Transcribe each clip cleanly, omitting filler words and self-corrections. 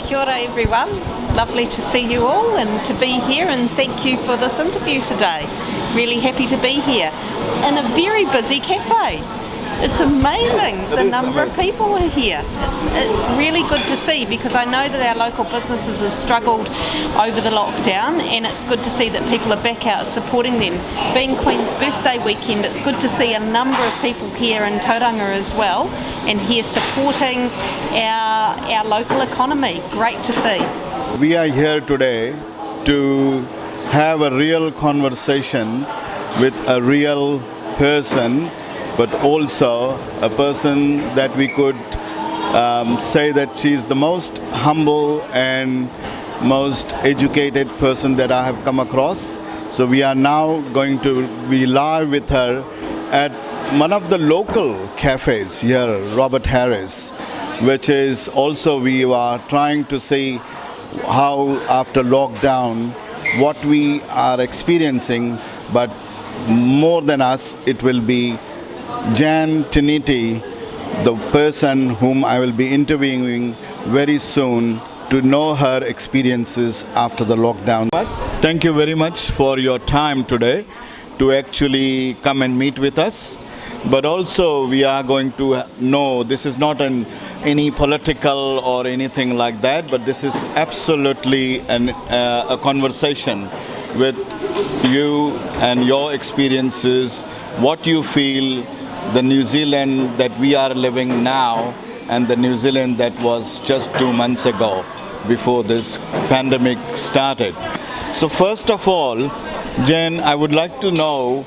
Kia ora everyone. Lovely to see you all and to be here, and thank you for this interview today. Really happy to be here in a very busy cafe. It's amazing the number of people are here. It's really good to see, because I know that our local businesses have struggled over the lockdown, and it's good to see that people are back out supporting them. Being Queen's birthday weekend, it's good to see a number of people here in Tauranga as well, and here supporting our local economy. Great to see. We are here today to have a real conversation with a real person, but also a person that we could say that she's the most humble and most educated person that I have come across. So we are now going to be live with her at one of the local cafes here, Robert Harris, which is also we are trying to see how after lockdown what we are experiencing, but more than us it will be Jan Tinetti, the person whom I will be interviewing very soon to know her experiences after the lockdown. Thank you very much for your time today to actually come and meet with us. But also we are going to know this is not any political or anything like that, but this is absolutely a conversation with you and your experiences, what you feel, the New Zealand that we are living now and the New Zealand that was just 2 months ago before this pandemic started. So first of all, Jen, I would like to know,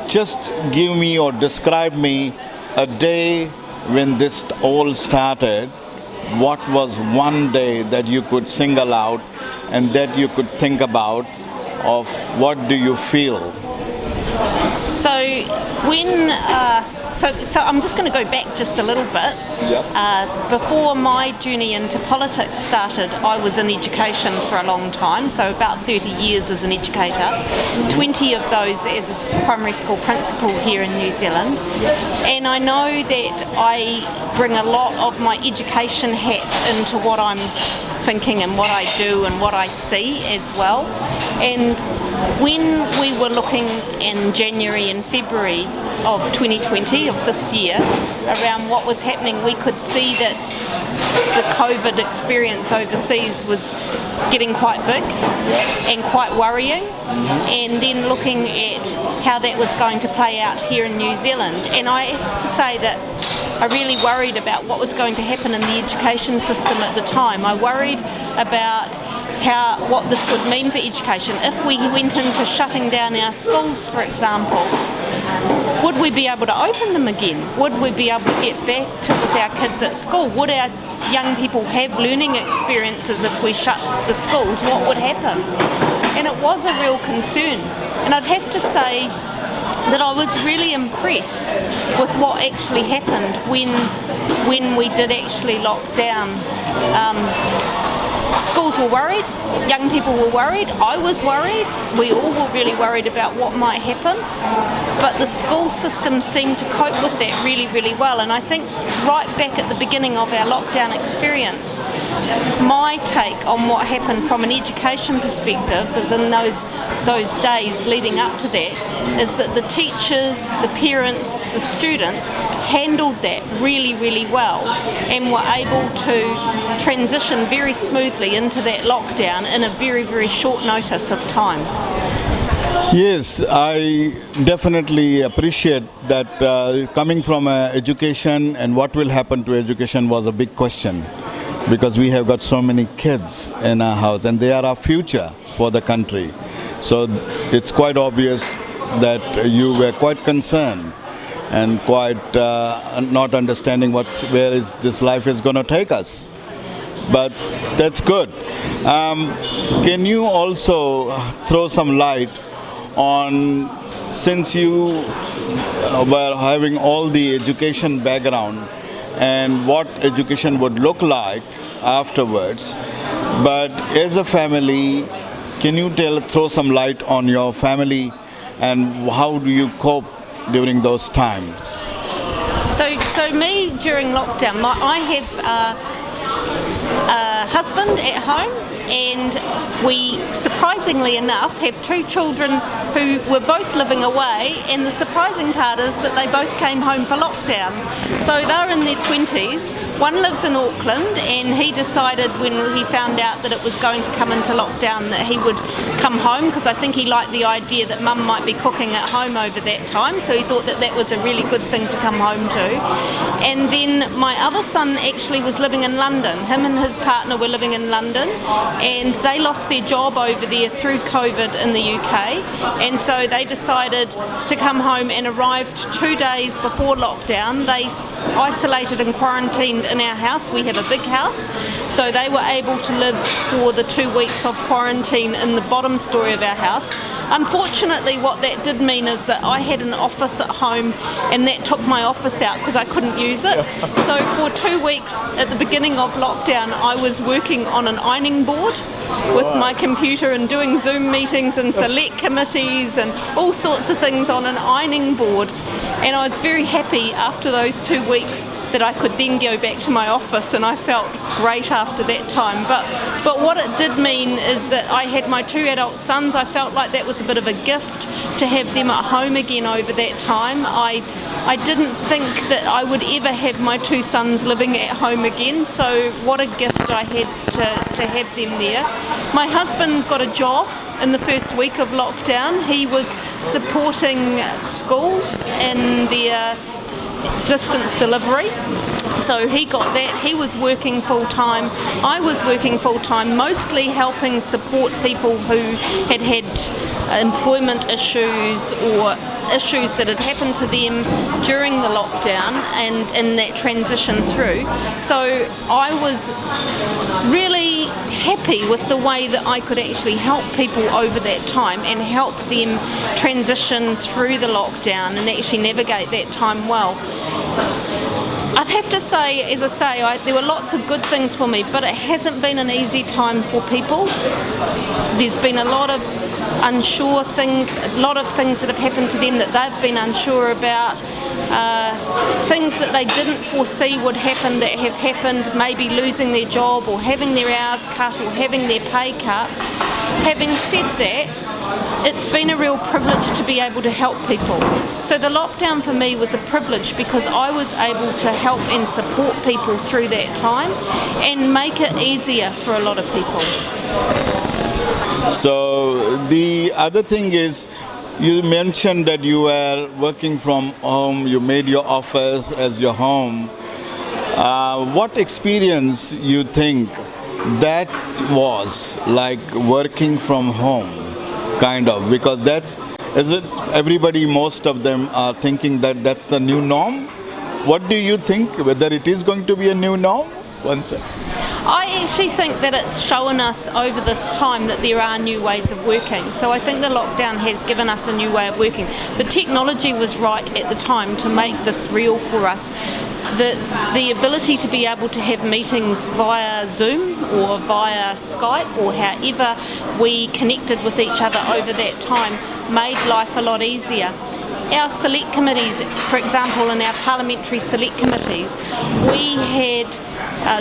just give me or describe me a day when this all started. What was one day that you could single out and that you could think about of what do you feel? So when so I'm just going to go back just a little bit. Yep. Before my journey into politics started, I was in education for a long time, so about 30 years as an educator, 20 of those as a primary school principal here in New Zealand. And I know that I bring a lot of my education hat into what I'm thinking and what I do and what I see as well. And when we were looking in January and February of 2020, of this year, around what was happening, we could see that the COVID experience overseas was getting quite big and quite worrying, and then looking at how that was going to play out here in New Zealand. And I have to say that I really worried about what was going to happen in the education system at the time. I worried about what this would mean for education. If we went into shutting down our schools, for example, would we be able to open them again? Would we be able to get back with our kids at school? Would our young people have learning experiences if we shut the schools? What would happen? And it was a real concern. And I'd have to say that I was really impressed with what actually happened when we did actually lock down. Schools were worried, young people were worried, I was worried, we all were really worried about what might happen, but the school system seemed to cope with that really, really well. And I think right back at the beginning of our lockdown experience, my take on what happened from an education perspective is in those days leading up to that, is that the teachers, the parents, the students handled that really, really well and were able to transition very smoothly into that lockdown in a very, very short notice of time. Yes, I definitely appreciate that. Coming from education and what will happen to education was a big question, because we have got so many kids in our house and they are our future for the country. So it's quite obvious that you were quite concerned and quite not understanding where is this life is going to take us. But that's good. Can you also throw some light on, since you were having all the education background and what education would look like afterwards, but as a family, can you throw some light on your family and how do you cope during those times? So me during lockdown, I have husband at home, and we, surprisingly enough, have 2 children who were both living away, and the surprising part is that they both came home for lockdown. So they're in their 20s. One lives in Auckland, and he decided when he found out that it was going to come into lockdown that he would come home, because I think he liked the idea that mum might be cooking at home over that time, so he thought that that was a really good thing to come home to. And then my other son actually was living in London. Him and his partner were living in London, and they lost their job over there through COVID in the UK, and so they decided to come home and arrived 2 days before lockdown. They isolated and quarantined in our house. We have a big house, so they were able to live for the 2 weeks of quarantine in the bottom story of our house. Unfortunately, what that did mean is that I had an office at home, and that took my office out because I couldn't use it. So for 2 weeks at the beginning of lockdown, I was working on an ironing board with my computer and doing Zoom meetings and select committees and all sorts of things on an ironing board. And I was very happy after those 2 weeks that I could then go back to my office, and I felt great after that time. But what it did mean is that I had my 2 adult sons. I felt like that was a bit of a gift to have them at home again over that time. I didn't think that I would ever have my 2 sons living at home again, so what a gift I had to have them there. My husband got a job in the first week of lockdown. He was supporting schools in their distance delivery. So he got that. He was working full-time. I was working full-time, mostly helping support people who had employment issues or issues that had happened to them during the lockdown and in that transition through. So I was really happy with the way that I could actually help people over that time and help them transition through the lockdown and actually navigate that time well. I'd have to say, as I say, there were lots of good things for me, but it hasn't been an easy time for people. There's been a lot of unsure things, a lot of things that have happened to them that they've been unsure about, things that they didn't foresee would happen that have happened, maybe losing their job or having their hours cut or having their pay cut. Having said that, it's been a real privilege to be able to help people. So the lockdown for me was a privilege because I was able to help and support people through that time and make it easier for a lot of people. So the other thing is, you mentioned that you were working from home, you made your office as your home. What experience you think that was like working from home, kind of? Because everybody, most of them are thinking that that's the new norm. What do you think, whether it is going to be a new norm? I actually think that it's shown us over this time that there are new ways of working. So I think the lockdown has given us a new way of working. The technology was right at the time to make this real for us. The ability to be able to have meetings via Zoom or via Skype or however we connected with each other over that time made life a lot easier. Our select committees, for example, in our parliamentary select committees, we had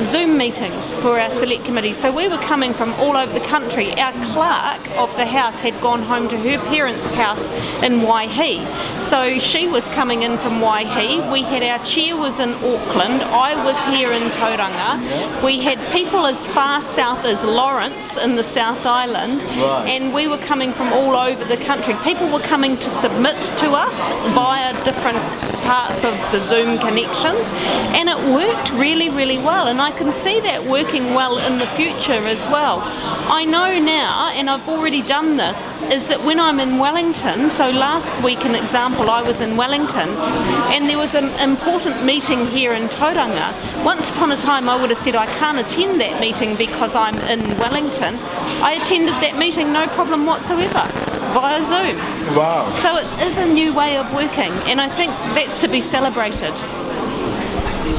Zoom meetings for our select committees. So we were coming from all over the country. Our clerk of the House had gone home to her parents' house in Waihi. So she was coming in from Waihi. We had our chair was in Auckland. I was here in Tauranga. We had people as far south as Lawrence in the South Island. Right. And we were coming from all over the country. People were coming to submit to us via different parts of the Zoom connections, and it worked really, really well, and I can see that working well in the future as well. I know now, and I've already done this, is that when I'm in Wellington, so last week, an example, I was in Wellington, and there was an important meeting here in Tauranga. Once upon a time I would have said I can't attend that meeting because I'm in Wellington. I attended that meeting no problem whatsoever, via Zoom. Wow. So it is a new way of working, and I think that's to be celebrated.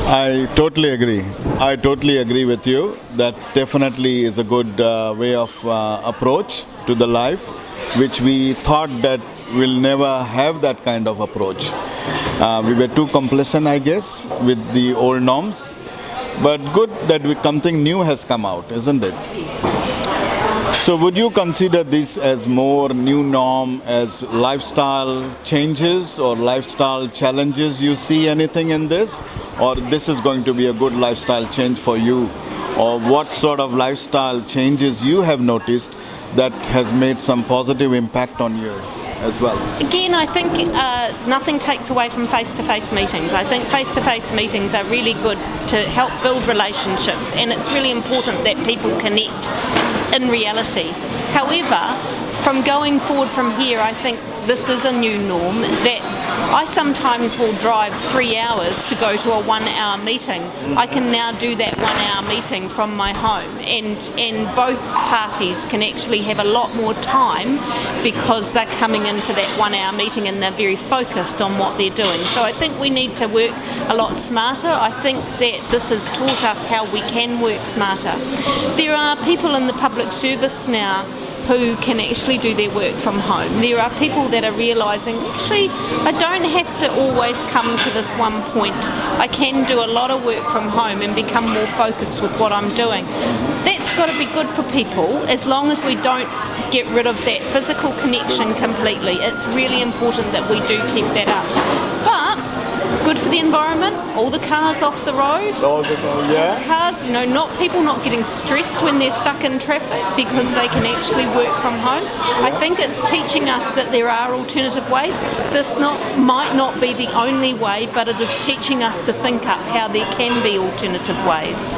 I totally agree with you. That definitely is a good way of approach to the life, which we thought that we'll never have that kind of approach. We were too complacent, I guess, with the old norms. But good that something new has come out, isn't it? So would you consider this as more new norm, as lifestyle changes or lifestyle challenges? You see anything in this? Or this is going to be a good lifestyle change for you? Or what sort of lifestyle changes you have noticed that has made some positive impact on you as well? Again, I think nothing takes away from face-to-face meetings. I think face-to-face meetings are really good to help build relationships, and it's really important that people connect in reality. However, from going forward from here, I think this is a new norm that I sometimes will drive 3 hours to go to a 1 hour meeting. I can now do that 1 hour meeting from my home, and both parties can actually have a lot more time because they're coming in for that 1 hour meeting and they're very focused on what they're doing. So I think we need to work a lot smarter. I think that this has taught us how we can work smarter. There are people in the public service now who can actually do their work from home. There are people that are realising, actually, I don't have to always come to this one point. I can do a lot of work from home and become more focused with what I'm doing. That's got to be good for people, as long as we don't get rid of that physical connection completely. It's really important that we do keep that up. But it's good for the environment, all the cars off the road. Yeah. Cars, not people not getting stressed when they're stuck in traffic because they can actually work from home. I think it's teaching us that there are alternative ways. This might not be the only way, but it is teaching us to think up how there can be alternative ways.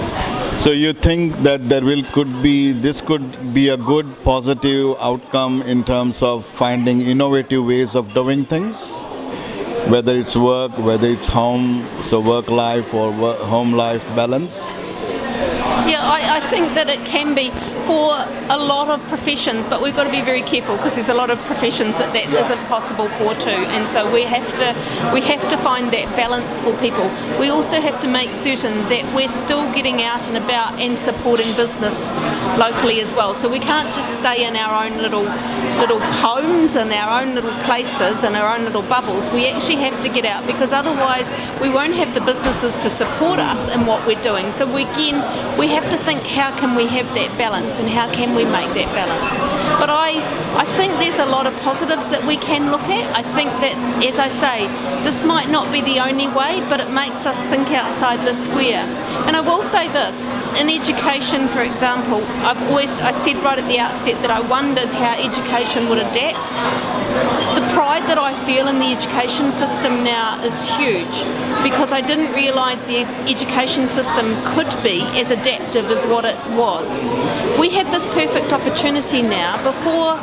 So you think that this could be a good positive outcome in terms of finding innovative ways of doing things? Whether it's work, whether it's home, so work life or home life balance? Yeah, I think that it can be for a lot of professions, but we've got to be very careful because there's a lot of professions that isn't possible for too, and so we have to find that balance for people. We also have to make certain that we're still getting out and about and supporting business locally as well. So we can't just stay in our own little homes and our own little places and our own little bubbles. We actually have to get out, because otherwise we won't have the businesses to support us in what we're doing. So we have to think, how can we have that balance and how can we make that balance? But I think there's a lot of positives that we can look at. I think that, as I say, this might not be the only way, but it makes us think outside the square. And I will say this, in education, for example, I said right at the outset that I wondered how education would adapt. The pride that I feel in the education system now is huge, because I didn't realise the education system could be as adaptive as what it was. We have this perfect opportunity now. Before,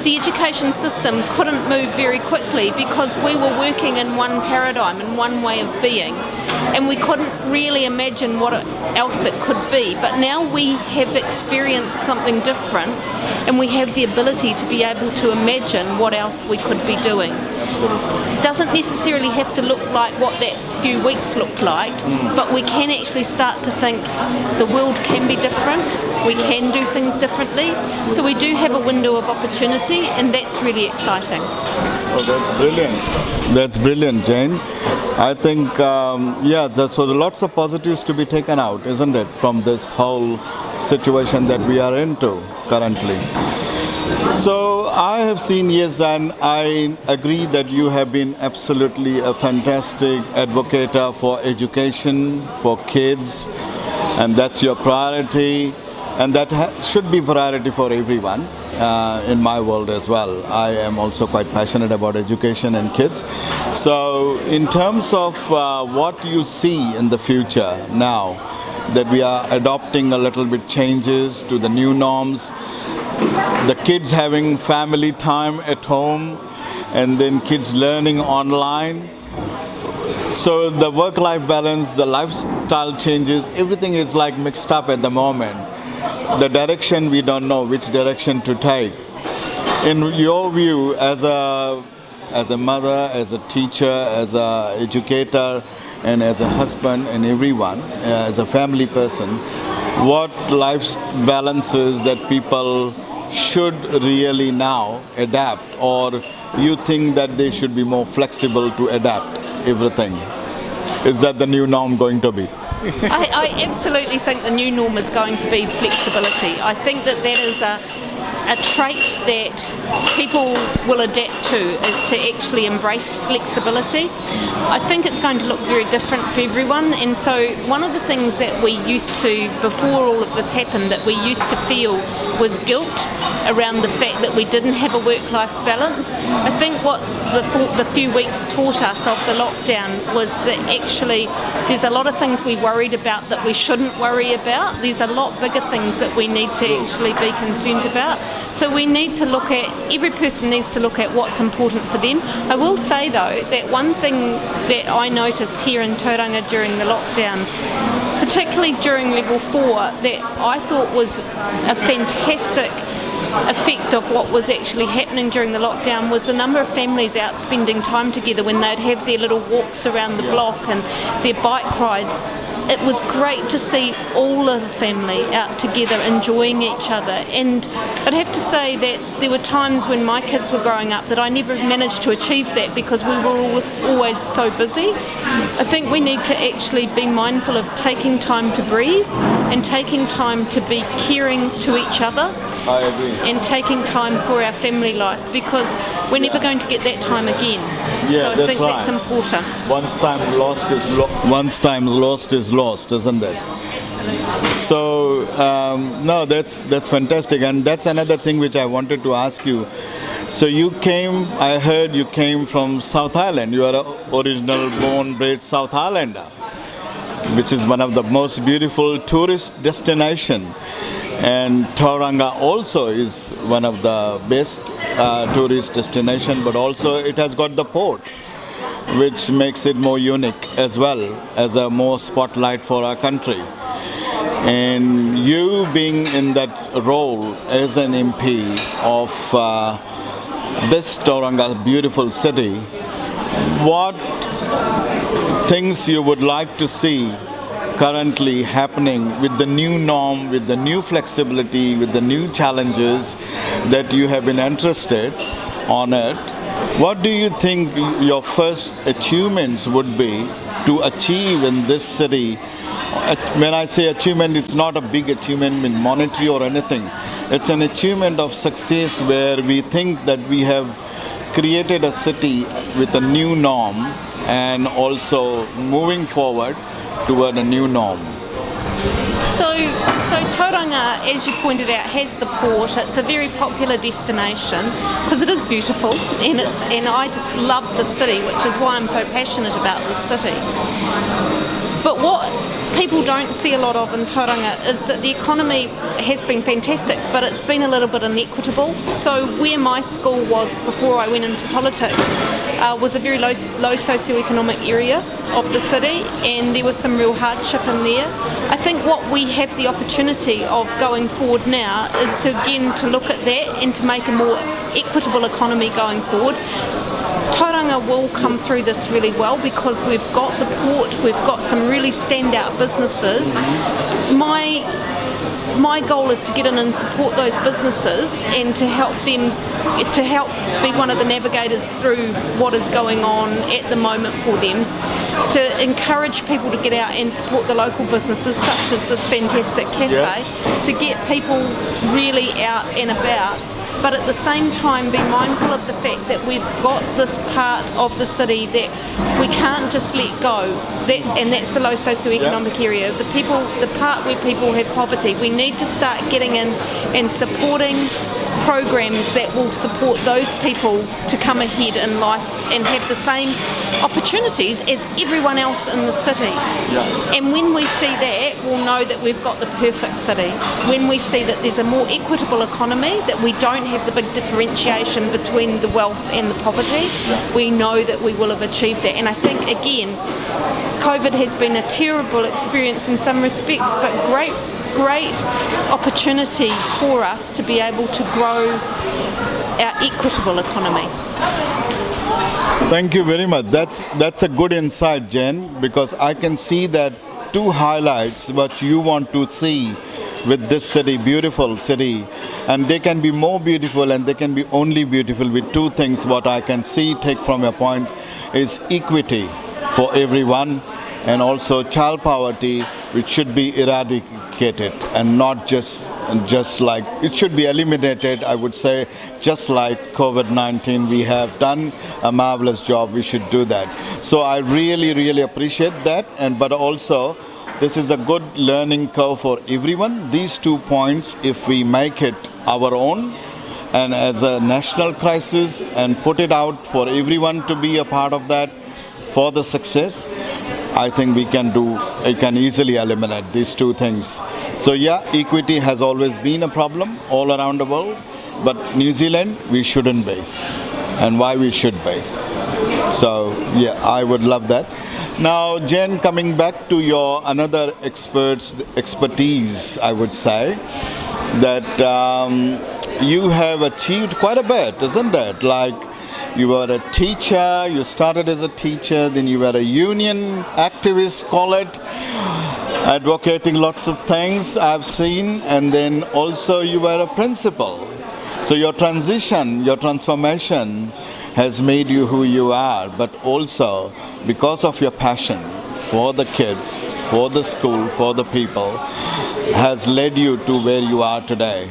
the education system couldn't move very quickly because we were working in one paradigm and one way of being, and we couldn't really imagine what else it could be. But now we have experienced something different, and we have the ability to be able to imagine what else we could be doing. It doesn't necessarily have to look like what that few weeks looked like, but we can actually start to think the world can be different, we can do things differently. So we do have a window of opportunity, and that's really exciting. Oh, that's brilliant. That's brilliant, Jane. I think, so lots of positives to be taken out, isn't it, from this whole situation that we are into currently. So I have seen, yes, and I agree that you have been absolutely a fantastic advocate for education, for kids, and that's your priority, and that should be priority for everyone. In my world as well. I am also quite passionate about education and kids. So in terms of what you see in the future now, that we are adopting a little bit changes to the new norms, the kids having family time at home, and then kids learning online. So the work-life balance, the lifestyle changes, everything is like mixed up at the moment. The direction, we don't know which direction to take. In your view, as a mother, as a teacher, as an educator, and as a husband, and everyone, as a family person, what life balances that people should really now adapt, or you think that they should be more flexible to adapt everything? Is that the new norm going to be? I absolutely think the new norm is going to be flexibility. I think that is a trait that people will adapt to, is to actually embrace flexibility. I think it's going to look very different for everyone, and so one of the things that we used to, before all of this happened, that we used to feel was guilt around the fact that we didn't have a work-life balance. I think what the few weeks taught us of the lockdown was that actually there's a lot of things we worried about that we shouldn't worry about. There's a lot bigger things that we need to actually be concerned about. So we need to look at, every person needs to look at what's important for them. I will say though that one thing that I noticed here in Tauranga during the lockdown, particularly during level 4, that I thought was a fantastic effect of what was actually happening during the lockdown was the number of families out spending time together when they'd have their little walks around the block and their bike rides. It was great to see all of the family out together enjoying each other, and I'd have to say that there were times when my kids were growing up that I never managed to achieve that because we were always so busy. I think we need to actually be mindful of taking time to breathe and taking time to be caring to each other. I agree. And taking time for our family life, because we're never going to get that time again. Yeah, so I think that's important. Once time lost is lost, isn't it? So no, that's fantastic, and that's another thing which I wanted to ask you. So I heard you came from South Island. You are an original born bred South Islander, which is one of the most beautiful tourist destination. And Tauranga also is one of the best tourist destination, but also it has got the port, which makes it more unique as well as a more spotlight for our country. And you being in that role as an MP of this Tauranga beautiful city, what things you would like to see currently happening with the new norm, with the new flexibility, with the new challenges that you have been interested on it? What do you think your first achievements would be to achieve in this city? When I say achievement, it's not a big achievement in monetary or anything. It's an achievement of success where we think that we have created a city with a new norm and also moving forward toward a new norm. So Tauranga, as you pointed out, has the port. It's a very popular destination because it is beautiful, and I just love the city, which is why I'm so passionate about this city. But what people don't see a lot of in Tauranga is that the economy has been fantastic, but it's been a little bit inequitable. So where my school was before I went into politics was a very low socioeconomic area of the city, and there was some real hardship in there. I think what we have the opportunity of going forward now is to look at that and to make a more equitable economy going forward. Tauranga will come through this really well because we've got the port, we've got some really standout businesses. My goal is to get in and support those businesses and to help be one of the navigators through what is going on at the moment for them, to encourage people to get out and support the local businesses such as this fantastic cafe, to get people really out and about, but at the same time be mindful of the fact that we've got this part of the city that we can't just let go, and that's the low socioeconomic area, the part where people have poverty. We need to start getting in and supporting programs that will support those people to come ahead in life and have the same opportunities as everyone else in the city. And when we see that, we'll know that we've got the perfect city. When we see that there's a more equitable economy, that we don't have the big differentiation between the wealth and the poverty, we know that we will have achieved that. And I think, again, COVID has been a terrible experience in some respects, but great opportunity for us to be able to grow our equitable economy. Thank you very much. That's a good insight, Jen, because I can see that two highlights what you want to see with this city, beautiful city, and they can be more beautiful and they can be only beautiful with two things. What I can see, take from your point, is equity for everyone, and also child poverty, which should be eradicated and not just like it should be eliminated. I would say, just like COVID-19, we have done a marvelous job. We should do that. So I really appreciate that, but also this is a good learning curve for everyone. These 2 points, if we make it our own and as a national crisis and put it out for everyone to be a part of that for the success, I think we can easily eliminate these 2 things. So yeah, equity has always been a problem all around the world, but New Zealand, we shouldn't be. And why we should be. So yeah, I would love that. Now, Jen, coming back to your another expertise, I would say that you have achieved quite a bit, isn't it? Like, you were a teacher, you started as a teacher, then you were a union activist, call it, advocating lots of things I've seen, and then also you were a principal. So your transition, your transformation has made you who you are, but also because of your passion for the kids, for the school, for the people, has led you to where you are today.